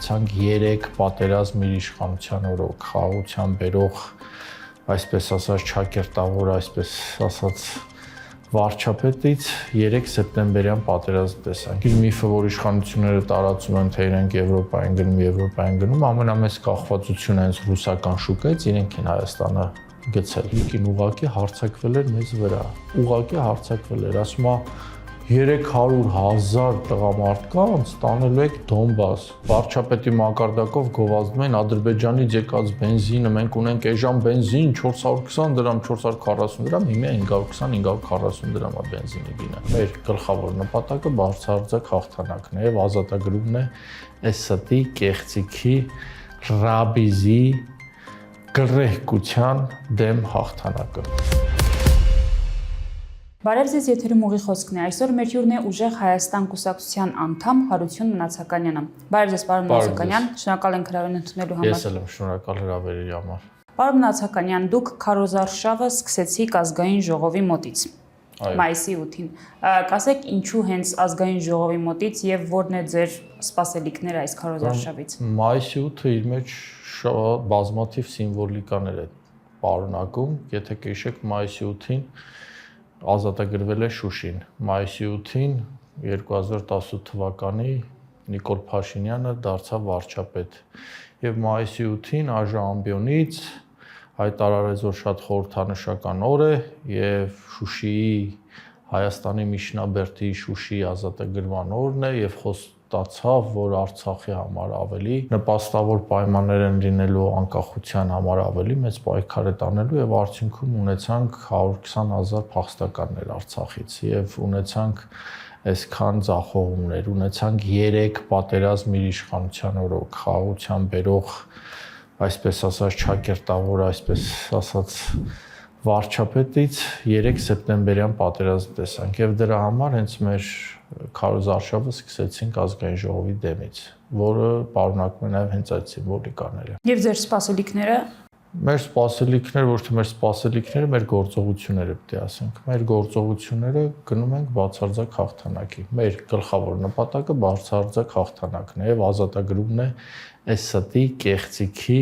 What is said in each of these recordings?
ունեցանք 3 պատերազմ իր իշխանության օրոք, խաղաղության բերող, այսպես ասած, ճակերտավոր, այսպես ասած, վարչապետից 3 սեպտեմբերյան պատերազմ տեսանք։ Իր միֆը, որ իշխանությունները տարածում են, թե իրենք Եվրոպա են գնում, ամենամեծ կախվածությունը հենց ռուսական շուկայից իրենք են Հայաստանը գցել։ Ինքին ուղղակի հարձակվել էր մեզ վրա։ Ասում է 300,000 տղամարդկանց տանելու եք Դոնբաս։ Վարչապետի մակարդակով գովազդում են Ադրբեջանից եկած բենզինը, մենք ունենք էժան բենզին 420 դրամ, 440 դրամ, հիմա 520-540 դրամ է բենզինի գինը։ Մեր գլխավոր նպատակը բարձրարձակ հաղթանակն է եւ ազատագրումն է ՍՍՏ-ի, կեղծիքի, ռաբիզի, գրեհկության դեմ հաղթանակը։ Բարև ձեզ, եթերում ուղի խոսքն է։ Այսօր մեր հյուրն է Ուժեղ Հայաստան կուսակցության անդամ Հարություն Մնացականյանը։ Բարև ձեզ, պարոն Մնացականյան, շնորհակալ ենք հրավերն ընդունելու համար։ Ես էլ եմ շնորհակալ հրավերի համար։ Պարոն Մնացականյան, դուք քարոզարշավը սկսեցիք ազգային ժողովի մոտից։ Մայիսի 8-ին։ Կասեք, ինչու հենց ազգային ժողովի մոտից եւ որն է ձեր սպասելիքները այս քարոզարշավից։ Մայիսի 8-ը իր մեջ շատ բազմաթիվ սիմվոլիկաներ է պարունակում, եթե կհիշեք մայիսի 8-ին ազատագրվել է Շուշին։ Մայիսի 8-ին 2018 թվականի Նիկոլ Փաշինյանը դարձավ վարչապետ։ Եվ մայիսի 8-ին Աժ-ամբիոնից հայտարարեց, որ շատ խորհրդանշական օր է եւ Շուշիի Հայաստանի Միջնաբերդի Շուշիի ազատագրման օրն է եւ խոստացավ, որ Արցախի համար ավելի նպաստավոր պայմաններ են լինելու, անկախության համար ավելի մեծ պայքար է տանելու եւ արդյունքում ունեցանք 120,000 փախստականներ Արցախից եւ ունեցանք այսքան ձախողումներ, ունեցանք 3 պատերազմ իր իշխանության օրոք, խաղաղության բերող, այսպես ասած, ճակերտավոր, այսպես ասած, վարչապետից 3 սեպտեմբերյան պատերազմ տեսանք եւ դրա համար հենց մեր քարոզարշավը սկսեցինք ազգային ժողովի դեմից, որը պարունակում է նաեւ հենց այդ սիմվոլիկաները։ Եվ ձեր սպասելիքները։ Մեր սպասելիքները, ոչ թե մեր սպասելիքները, մեր գործողությունները պետք է ասենք։ Մեր գործողությունները գնում ենք բացարձակ հաղթանակի։ Մեր գլխավոր նպատակը բացարձակ հաղթանակն է եւ ազատագրումն է ՍՍՏ-ի, կեղծիքի,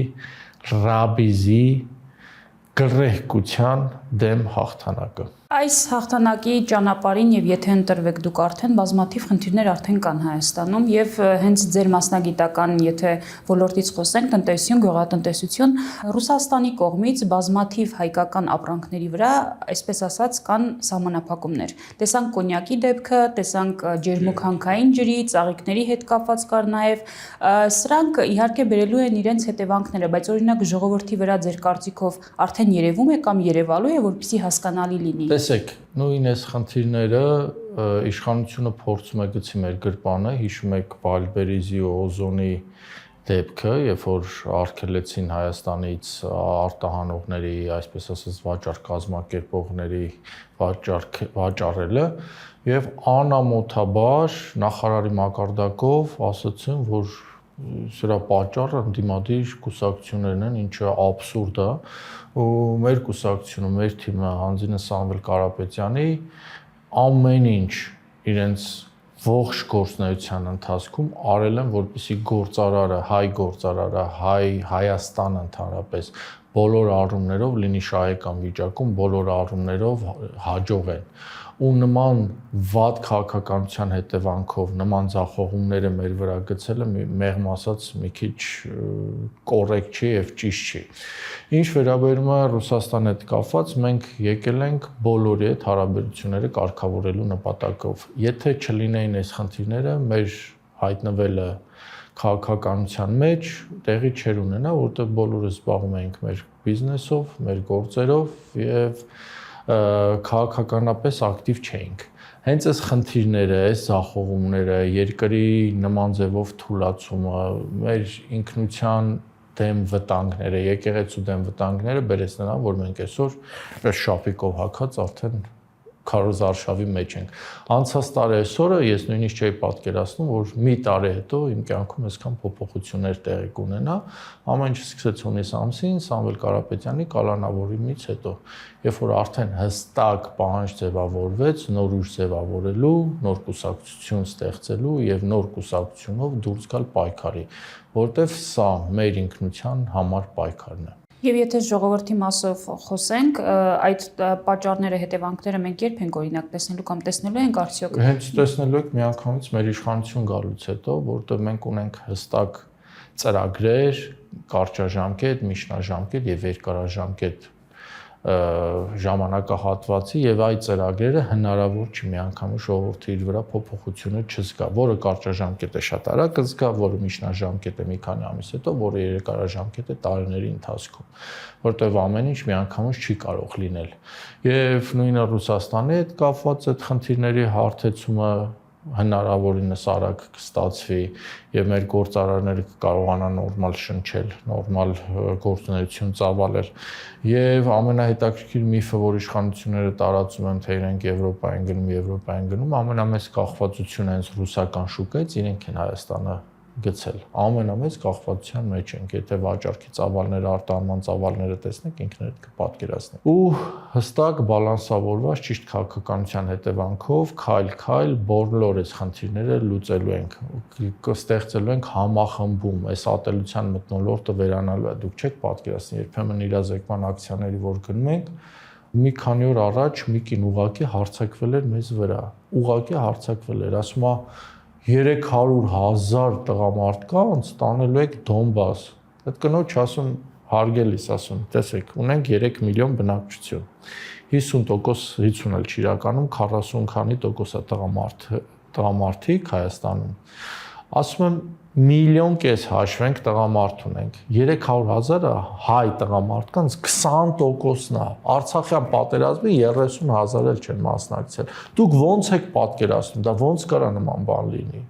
ռաբիզի, գրեհկության դեմ հաղթանակը։ Այս հաղթանակի ճանապարհին եւ եթե ընտրվեք դուք արդեն բազմաթիվ խնդիրներ արդեն կան Հայաստանում եւ հենց ձեր մասնագիտական, եթե ոլորտից խոսենք, տնտեսություն, գյուղատնտեսություն, Ռուսաստանի կողմից բազմաթիվ հայկական ապրանքների վրա, այսպես ասած, կան սահմանափակումներ։ Տեսանք կոնյակի դեպքը, տեսանք ջերմուքանքային ջրի, ծաղիկների հետ կապված կար նաեւ, սրանք իհարկե բերելու են իրենց հետևանքները, բայց օրինակ ժողովրդի վրա ձեր կարծիքով արդեն երևում է կամ երևալու է, որպեսզի հասկանալի լինի։ Տեսեք, նույն այս խնդիրները իշխանությունը փորձում է գցի մեր գրպանը, հիշում եք Բալբերիզի ու Օզոնի դեպքը, երբ որ արգելեցին Հայաստանից արտահանողների, այսպես ասած, վաճառ կազմակերպողների վաճառելը եւ անամոթաբար նախարարի մակարդակով ասացին, որ սրա պատճառը ընդդիմադիր կուսակցություններն են, ինչը աբսուրդ է, ու մեր կուսակցությունը, մեր թիմը Հանձինե Սամվել Կարապետյանի ամեն ինչ իրենց ողջ գործունեության ընթացքում արել են, որպեսզի գործարարը, Հայաստանը ընդհանրապես բոլոր առումներով լինի շահեկան վիճակում, բոլոր առումներով հաջողեն։ Ու նման վատ քաղաքականության հետևանքով նման ձախողումները մեր վրա գցելը մեղմ ասած մի քիչ կոռեկտ չի եւ ճիշտ չի։ Ինչ վերաբերում է Ռուսաստանի հետ կապված, մենք եկել ենք բոլորի հետ հարաբերությունները կարգավորելու նպատակով։ Եթե չլինեին այս խնդիրները, մեր հայտնվելը քաղաքականության մեջ տեղի չէր ունենա, որովհետեւ բոլորը զբաղվում էինք մեր բիզնեսով, մեր գործերով եւ քաղաքականապես ակտիվ չէինք։ Հենց այս խնդիրները, այս ձախողումները, երկրի նման ձևով թուլացումը, մեր ինքնության դեմ վտանգները, եկեղեցու դեմ վտանգները բերեց նրան, որ մենք այսօր այս շապիկով հագած արդեն քարոզարշավի մեջ ենք։ Անցած տարի այսօրը ես նույնիսկ չէի պատկերացնում, որ մի տարի հետո իմ կյանքում այսքան փոփոխություններ տեղի կունենա։ Ամեն ինչ սկսեց հունիս ամսին Սամվել Կարապետյանի կալանավորումից հետո, երբ որ արդեն հստակ պահանջ ձևավորվեց նոր ուժ ձևավորելու, նոր կուսակցություն ստեղծելու եւ նոր կուսակցությունով դուրս գալ պայքարի, որտեվ սա մեր ինքնության համար պայքարն է։ Եվ եթե ժողովրդի մասով խոսենք, այդ պատճառները, հետևանքները մենք երբ ենք օրինակ տեսնելու կամ տեսնելու ենք արդյոք։ Հենց տեսնելու եք միանգամից մեր իշխանություն գալուց հետո, որտեղ մենք ունենք հստակ ծրագրեր, կարճաժամկետ, միջնաժամկետ եւ երկարաժամկետ ժամանակահատվածի եւ այդ ծրագրերը հնարավոր չի միանգամից ժողովրդի իր վրա փոփոխությունը չզգա, որը կարճաժամկետ է շատ արագ կզգա, որը միջնաժամկետ է մի քանի ամիս հետո, որը երկարաժամկետ է տարիների ընթացքում, որտեղ ամեն ինչ միանգամից չի կարող լինել։ Եվ նույնը Ռուսաստանի հետ կապված այդ խնդիրների հարթեցումը հնարավորինս արագ կստացվի եւ մեր գործարարները կկարողանան նորմալ շնչել, նորմալ գործունեություն ծավալել եւ ամենահետաքրքիր միֆը, որ իշխանությունները տարածում են, թե իրենք Եվրոպա են գնում, ամենամեծ կախվածությունը հենց ռուսական շուկայից իրենք են Հայաստանը գցել։ Ամենամեծ կախվածության մեջ ենք, եթե վաճառքի ծավալները, արտահանման ծավալները տեսնեք, ինքներդ կպատկերացնեք։ Ու հստակ բալանսավորված ճիշտ քաղաքականության հետևանքով քայլ-քայլ բոլոր այս խնդիրները լուծելու ենք, կստեղծելու ենք համախմբում, այս ատելության մթնոլորտը վերանալու է։ Դուք չեք պատկերացնի, երբեմն իրազեկման ակցիաների որ գնում ենք, մի քանի օր առաջ մի կին ուղակի հարձակվել էր մեզ վրա, ուղակի հարձակվել էր, ասում է 300,000 տղամարդկանց տանելու եք Դոնբաս։ Այդ կնոջ ասում հարգելիս ասում, տեսեք, ունենք 3 միլիոն բնակչություն։ 50% 50 էլ չի իրականում 40 քանի տոկոս է տղամարդիկ Հայաստանում։ Ասում եմ 1,5 միլիոն հաշվենք տղամարդ ունենք։ 300,000-ը հայ տղամարդկանց 20%-ն է։ Արցախյան պատերազմի 30,000 էլ չեն մասնակցել։ Դուք ո՞նց եք պատկերացնում, դա ո՞նց կարա նման բան լինի։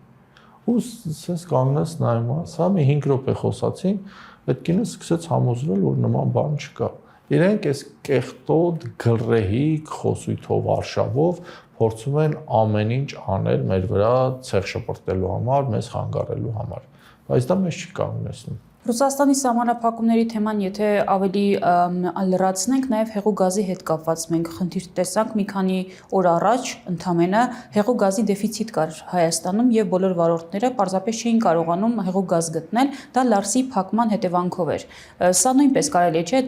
Ու sense կանգնած նայում, սա մի 5 րոպե խոսացին, այդ կինը սկսեց համոզվել, որ նման բան չկա։ Իրենք այս կեղտոտ գրեհիկ խոսույթով արշավով փորձում են ամեն ինչ անել մեր վրա ցեղ շպրտելու համար, մեզ խանգարելու համար, բայց դա մեզ չի կանգնեցնում։ Ռուսաստանի սահմանափակումների թեման, եթե ավելի լրացնենք, նաև հեղուկ գազի հետ կապված մենք խնդիր տեսանք մի քանի օր առաջ, ընդամենը հեղուկ գազի դեֆիցիտ կար Հայաստանում եւ բոլոր վարորդները պարզապես չէին կարողանում հեղուկ գազ գտնել, դա Լարսի փակման հետևանքով էր։ Սա նույնպես կարելի է, չէ՞,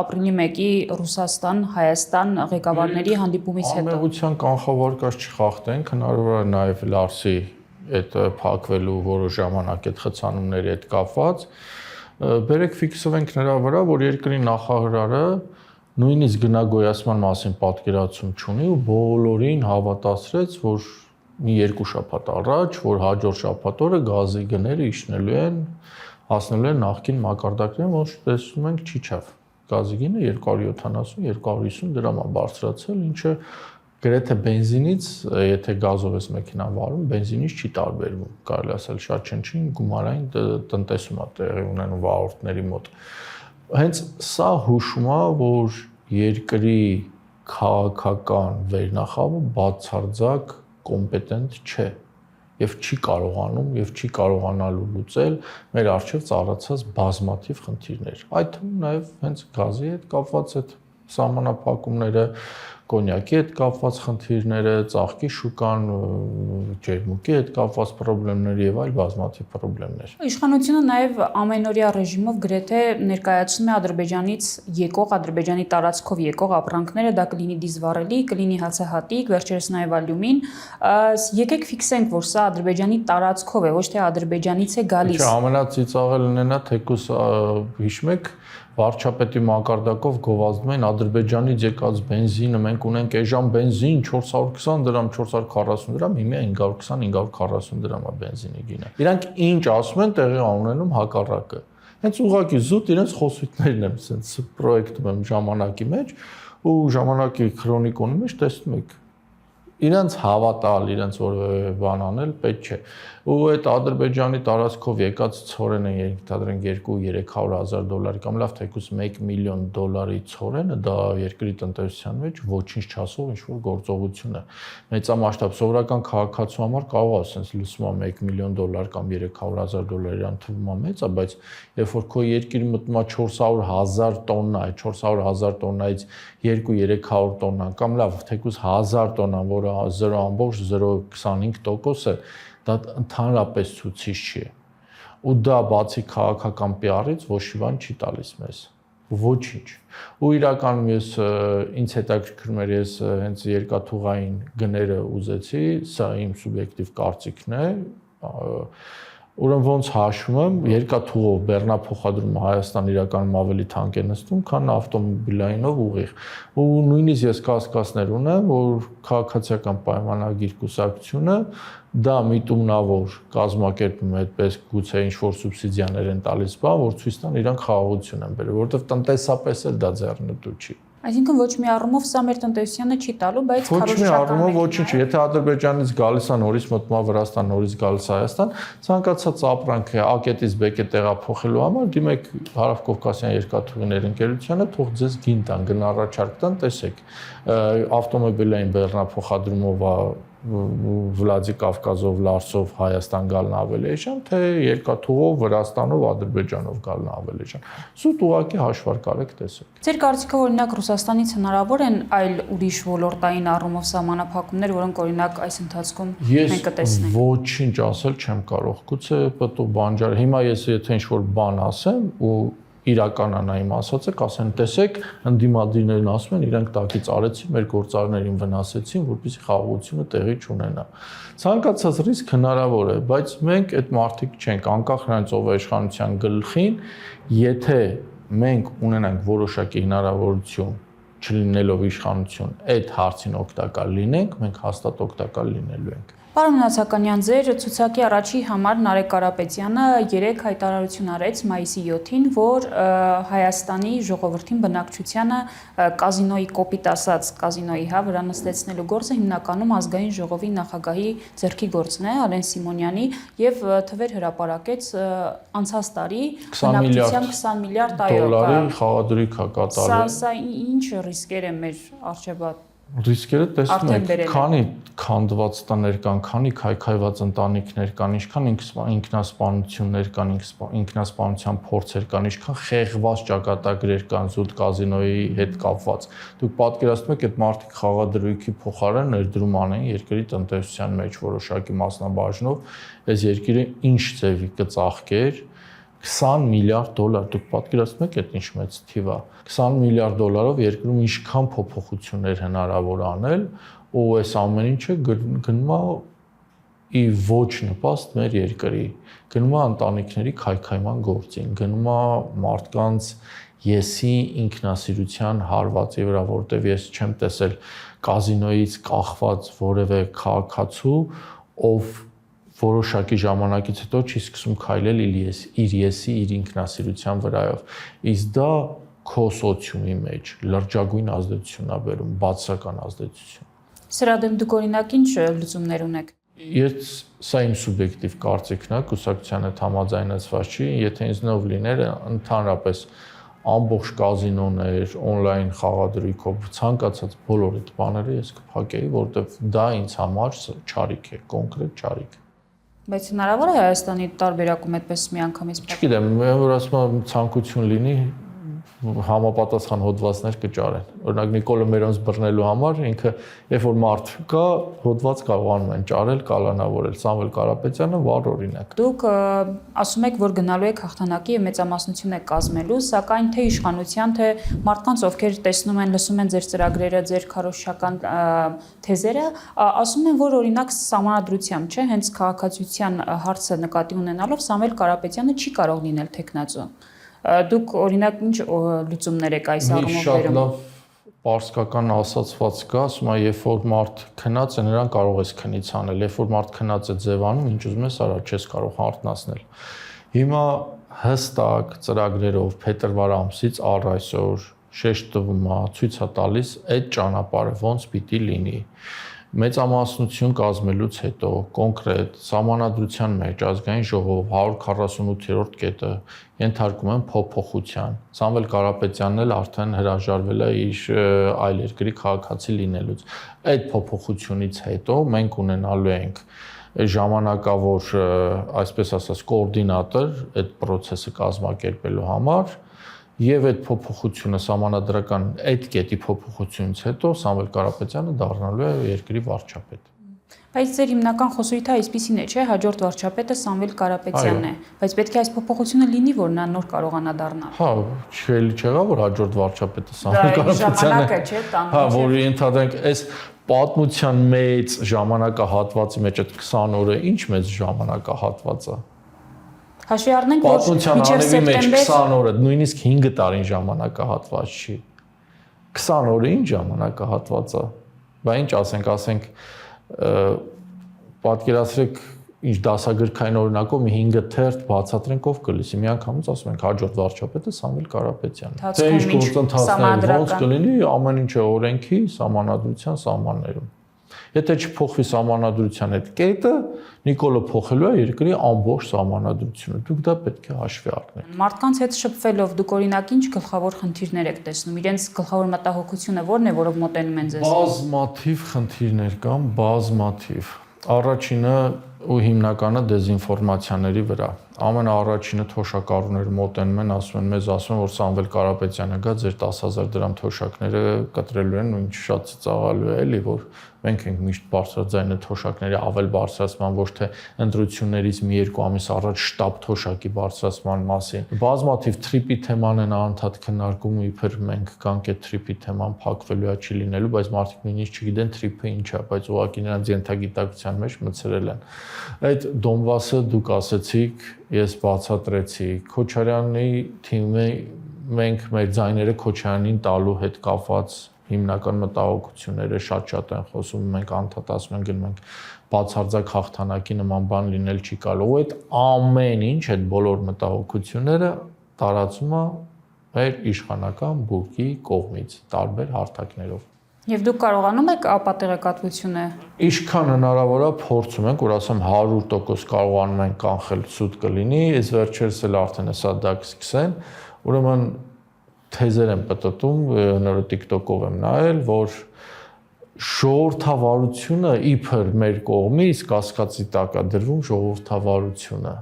ապրիլի 1-ի Ռուսաստան-Հայաստան ղեկավարների հանդիպումից հետո։ Ամենության կանխավարկած չխախտենք, հնարավոր է նաև Լարսի այդ փակվելու որոշ ժամանակ այդ խցանումների հետ կապված, բերեք ֆիքսվենք նրա վրա, որ երկրի նախարարը նույնիսկ գնագոյացման մասին պատկերացում չունի ու բոլորին հավատացրեց, որ մի 2 շաբաթ առաջ, որ հաջորդ շաբաթ օրը գազի գները իջնելու են, հասնելու են նախկին մակարդակներին, որ տեսնում ենք չիջավ։ Գազի գինը 270-250 դրամ է բարձրացել, ինչը գրեթե բենզինից, եթե գազով ես մեքենան վարում, բենզինից չի տարբերվում, կարելի ասել շատ չնչին գումարային տնտեսում է տեղի ունենում վարորդների մոտ։ Հենց սա հուշում է, որ երկրի քաղաքական վերնախավը բացարձակ կոմպետենտ չէ եւ չի կարողանում եւ չի կարողանալու լուծել մեր առջեւ ծառացած բազմաթիվ խնդիրներ։ Այդ թվում նաեւ հենց գազի հետ կապված այդ սահմանափակումները, կոնյակի հետ կապված խնդիրները, ծաղկի շուկան, ջերմուկի հետ կապված խնդիրները եւ այլ բազմաթիվ խնդիրներ։ Իշխանությունը նաեւ ամենօրյա ռեժիմով գրեթե ներկայացնում է Ադրբեջանից եկող, Ադրբեջանի տարածքով եկող ապրանքները, դա կլինի դիզվառելի, կլինի հացահատիկ, վերջերս նաեւ ալյումին։ Եկեք ֆիքսենք, որ սա Ադրբեջանի տարածքով է, ոչ թե Ադրբեջանից է գալիս։ Չէ, ամենածիծաղելն է, թեկուս հիշում եք վարչապետի մակարդակով գովազդում են Ադրբեջանից եկած բենզինը, մենք ունենք այժմ բենզին 420 դրամ, 440 դրամ, հիմա 520-540 դրամ է բենզինի գինը։ Իրանք ինչ ասում են, տեղի ունենում հակառակը։ Հենց ուղղակի զուտ իրենց խոսույթներն եմ սենց պրոյեկտում եմ ժամանակի մեջ ու ժամանակի քրոնիկոնի մեջ տեսնում եք իրենց հավատալ, իրենց որևէ բան անել պետք չէ։ Ու այդ Ադրբեջանի տարածքով եկած ցորենը ենթադրենք $200,000-300,000 կամ լավ թեկուզ $1 միլիոն ցորենը դա երկրի տնտեսության մեջ ոչինչ չասող ինչ-որ գործողություն է։ Մեծամասշտաբ սովորական քաղաքացու համար կարող է ասենց լսում $1 միլիոն կամ $300,000 իրան թվում է մեծ է, բայց երբ որ քո երկիրը մտնում է 400,000 տոննա, այդ 400,000 տոննայից 200-300 տոննան կամ լավ թեկուզ 1000 տոննան, որը 0.025% է, դա ընդհանրապես ցուցիչ չի։ Ու դա բացի քաղաքական PR-ից ոչ մի բան չի տալիս մեզ։ Ոչինչ։ Ու իրականում ես ինձ հետաքրքրում էր ես հենց երկաթուղային գները ուզեցի, սա իմ սուբյեկտիվ կարծիքն է։ Ուրեմն ոնց հաշվում եմ, երկաթուղով բեռնափոխադրումը Հայաստան իրականում ավելի թանկ է նստում, քան ավտոմոբիլայինով ուղիղ։ Ու նույնիսկ ես կասկածներ ունեմ, որ քաղաքացիական պայմանագիր կուսակցությունը դա միտումնավոր կազմակերպում է այդպես գուցե ինչ-որ սուբսիդիաներ են տալիս, որ ցույց տան իրանք խաղաղություն են բերել, որովհետև տնտեսապես էլ դա ձեռնտու չի։ Այսինքն ոչ մի առումով սա մեր տնտեսությանը չի տալու, բայց ոչ մի առումով ոչինչ։ Եթե Ադրբեջանից գալիս է նորից մտնում է Վրաստան, նորից գալիս է Հայաստան, ցանկացած ապրանք է A-ից B-ը տեղափոխելու համար դիմեք Հարավկովկասյան երկաթուղիներ ընկերությանը, թող ձեզ գին տան, գնառաչարկ տան, տեսեք։ Ավտոմոբիլային բեռնափոխադրումով Վլադիկավկազով, Լարսով Հայաստան գալն ավելի էժան, թե երկաթուղով Վրաստանով, Ադրբեջանով գալն ավելի էժան։ Սուտ ուղղակի հաշվարկ արեք, տեսեք։ Ձեր կարծիքով օրինակ Ռուսաստանից հնարավոր են այլ ուրիշ ոլորտային առումով սահմանափակումներ, որոնք օրինակ այս ընթացքում մենք կտեսնենք։ Ոչինչ ասել չեմ կարող։ Գուցե պտու բանջար։ Հիմա ես եթե ինչ-որ բան ասեմ ու իրականանա իմ ասածը, կասեն, տեսեք, ընդդիմադիրներն ասում են, իրենք տակից արեցին, մեր գործարարներին վնասեցին, որպեսզի խաղաղությունը տեղի չունենա։ Ցանկացած ռիսկ հնարավոր է, բայց մենք այդ մարդիկ չենք, անկախ նրանից ով է իշխանության գլխին, եթե մենք ունենանք որոշակի հնարավորություն չլինելով իշխանություն, այդ հարցին օգտակար լինենք, մենք հաստատ օգտակար լինելու ենք։ Պարոն Նացականյան, ձեր ցուցակի առաջի համար Նարեկ Կարապետյանը 3 հայտարարություն արեց մայիսի 7-ին, որ Հայաստանի ժողովրդին բնակչությանը կազինոյի կոպիտ ասած կազինոյի վրա նստեցնելու գործը հիմնականում ազգային ժողովի նախագահի ձեռքի գործն է, Արեն Սիմոնյանի, եւ թվեր հրապարակեց անցած տարի բնակչության 20 միլիարդ $20 խաղադրույք է կատարել։ Սա ինչ ռիսկեր է մեր առջևատ։ Ռիսկերը տեսնում եք, քանի քանդված տներ կան, քանի քայքայված ընտանիքներ կան, ինչքան ինքնասպանություններ կան, ինքնասպանության փորձեր կան, ինչքան խեղված ճակատագրեր կան զուտ կազինոյի հետ կապված։ Դուք պատկերացնում եք, այդ մարդիկ խաղադրույքի փոխարեն ներդրում անեն երկրի տնտեսության մեջ որոշակի մասնաբաժնով, այս երկիրը ինչ ձևի կծաղկեր, $20 միլիարդ, դուք պատկերացնում եք այդ ինչ մեծ թիվ է։ $20 միլիարդ երկրում ինչքան փոփոխություններ հնարավոր անել, ու այս ամեն ինչը գնում է ի ոչ նպաստ մեր երկրի, գնում է ընտանիքների քայքայման գործին, գնում է մարդկանց եսի ինքնասիրության հարվածի վրա, որտեղ ես չեմ տեսել կազինոյից կախված որևէ քաղաքացու, ով որոշակի ժամանակից հետո չի սկսում քայլել իր եսի, իր ինքնասիրության վրայով։ Իսկ դա քո սոցիումի մեջ լրջագույն ազդեցություն է բերում, բացական ազդեցություն։ Սրա դեմ դուք օրինակ ինչ լուծումներ ունեք։ Ես սա իմ սուբյեկտիվ կարծիքն է, կուսակցության հետ համաձայնեցված չի, եթե ինձնով լիներ ընդհանրապես ամբողջ կազինոներ, on-line խաղադրույքով ցանկացած բոլոր այդ բաները ես կփակեի, որովհետև դա ինձ համար չարիք է, կոնկրետ չարիք։ Բայց հնարավոր է Հայաստանի տարբերակում այդպես միանգամից։ Չգիտեմ, որ ասում եմ ցանկություն լինի, համապատասխան հոդվածներ կճարեն։ Օրինակ Նիկոլը Մերոնց բռնելու համար ինքը երբ որ մարդ կա, հոդված կարողանում են ճարել, կալանավորել։ Սամվել Կարապետյանը վառ օրինակ։ Դուք ասում եք, որ գնալու եք հաղթանակի եւ մեծամասնություն եք կազմելու, սակայն թե իշխանության, թե մարդկանց, ովքեր տեսնում են, լսում են ձեր ծրագրերը, ձեր քարոզչական թեզերը, ասում են, որ օրինակ սահմանադրությամբ, չէ, հենց քաղաքացիության հարցը նկատի ունենալով Սամվել Կարապետյանը չի կարող լինել տեխնացու։ Դուք օրինակ ինչ լուծումներ եք այս առումով վերում։ Շատ լավ պարսկական ասացված կա, ասում է, երբ որ մարդ քնած է, նրան կարող ես քնից անել, երբ որ մարդ քնած է ձևանում, ինչ ուզում ես արա, չես կարող հարթնացնել։ Հիմա հստակ ծրագրերով փետրվար ամսից առ այսօր շեշտ տվում է, ցույց է տալիս այդ ճանապարհը ոնց պիտի լինի։ Մեծամասնություն կազմելուց հետո կոնկրետ Սահմանադրության մեջ ազգային ժողով 148-րդ կետը ենթարկում են փոփոխության։ Սամվել Կարապետյանն էլ արդեն հրաժարվել է իր այլ երկրի քաղաքացի լինելուց։ Այդ փոփոխությունից հետո մենք ունենալու ենք ժամանակավոր, այսպես ասած, կոորդինատոր այդ process-ը կազմակերպելու համար եւ այդ փոփոխությունը սահմանադրական այդ կետի փոփոխությունից հետո Սամվել Կարապետյանը դառնալու է երկրի վարչապետ։ Բայց ձեր հիմնական խոսույթը այսպեսին է, չէ՞, հաջորդ վարչապետը Սամվել Կարապետյանն է, բայց պետք է այս փոփոխությունը լինի, որ նա նոր կարողանա դառնալ։ Հա, չեղա որ հաջորդ վարչապետը Սամվել Կարապետյանն է։ Ժամանակը չէ, տան։ Հա, որ ընդհանրենք այս պատմության մեծ ժամանակահատվածի մեջ այդ 20 օրը ինչ մեծ ժամանակահատված է։ Հաշվի առնենք, որ պատմության մինչև անևի մեջ սեպտեմբեր 20 օրը, նույնիսկ 5 տարին ժամանակահատված չի։ 20 օրը ինչ ժամանակահատված է։ Բա ինչ ասենք, պատկերացրեք ինչ դասագրքային օրինակով մի 5 թերթ բացատրենք ով կլսի։ Միանգամից ասում ենք հաջորդ վարչապետը Սամվել Կարապետյանն է։ Թե ինչ գործընթացներ ոնց կլինի, ամեն ինչը օրենքի, սահմանադրության սահմաններում։ Եթե չփոխվի սահմանադրության այդ կետը, Նիկոլը փոխելու է երկրի ամբողջ սահմանադրությունը։ Դուք դա պետք է հաշվի առնեք։ Մարդկանց հետ շփվելով դուք օրինակ ինչ գլխավոր խնդիրներ եք տեսնում։ Իրենց գլխավոր մտահոգությունը ո՞րն է, որով մոտենում են ձեզ։ Բազմաթիվ խնդիրներ կան, բազմաթիվ։ Առաջինը ու հիմնականը դեզինֆորմացիաների վրա։ Ամենաառաջինը թոշակառուները մոտենում են, ասում են մեզ, որ Սամվել Կարապետյանը գա ձեր 10,000 դրամ թոշակները կտրելու են ու ինչ շատ ծիծաղալու է էլի, որ մենք ենք միշտ բարձրաձայնը թոշակների ավել բարձրացման, ոչ թե ընտրություններից մի երկու ամիս առաջ շտաբ թոշակի բարձրացման մասին։ Բազմաթիվ թրիպի թեման են անդադ քննարկում, իբր մենք կանք այդ թրիպի թեման փակվելու է չի լինելու, բայց մարդիկ նույնիսկ չգիտեն թրիպը ինչ է, բայց ուղղակի նրանց ենթագիտակցության մեջ մցրել են։ Այդ Դոնբասը դուք ասեցիք, ես բացատրեցի, Քոչարյանի թիմը մենք մեր ձայները Քոչարյանին տալու հետ կապված հիմնական մտահոգությունները շատ են խոսում, մենք անդադասում ենք, գնում ենք բացարձակ հաղթանակի նման բան լինել չի կարող։ Այդ ամեն ինչ, այդ բոլոր մտահոգությունները տարածում է մեր իշխանական բուրգի կողմից տարբեր հարթակներով։ Եվ դուք կարողանում եք ապատեղեկատվությունը։ Ինչքան հնարավոր է փորձում ենք, որ ասեմ 100% կարողանում ենք կանխել ցույց կլինի, այս վերջերս էլ արդեն հեսա դա կսկսեն, ուրեմն թեզեր եմ պատտում, նորը TikTok-ով եմ նայել, որ ժողովրդավարությունը իբր մեր կողմից կասկածի տակ է դրվում ժողովրդավարությունը։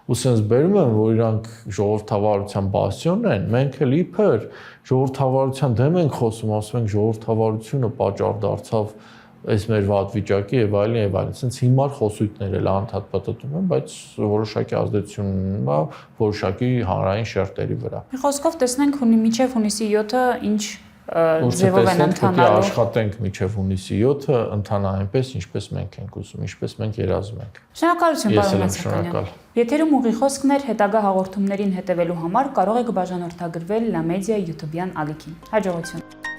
Ու sense բերում են, որ իրանք ժողովրդավարության բաստիոնն են, մենք էլ իբր ժողովրդավարության դեմ ենք խոսում, ասում ենք ժողովրդավարությունը պատճառ դարձավ այս մեր վատ վիճակի եւ այլն, sense հիմար խոսույթներ էլ անդադ պատտում են, բայց որոշակի ազդեցություն ունի որոշակի հանրային շերտերի վրա։ Մի խոսքով տեսնենք մինչև հունիսի 7-ը ինչ ձևով են ընթանալու։ Աշխատենք մինչև հունիսի 7-ը ընթանա այնպես, ինչպես մենք ենք ուզում, ինչպես մենք երազում ենք։ Շնորհակալություն, պարոն Մացականյան։ Եթերում ուղի խոսքներ հետագա հաղորդումներին հետևելու համար կարող եք բաժանորդագրվել Լամեդիա YouTube-յան ալիքին։ Հաջողություն։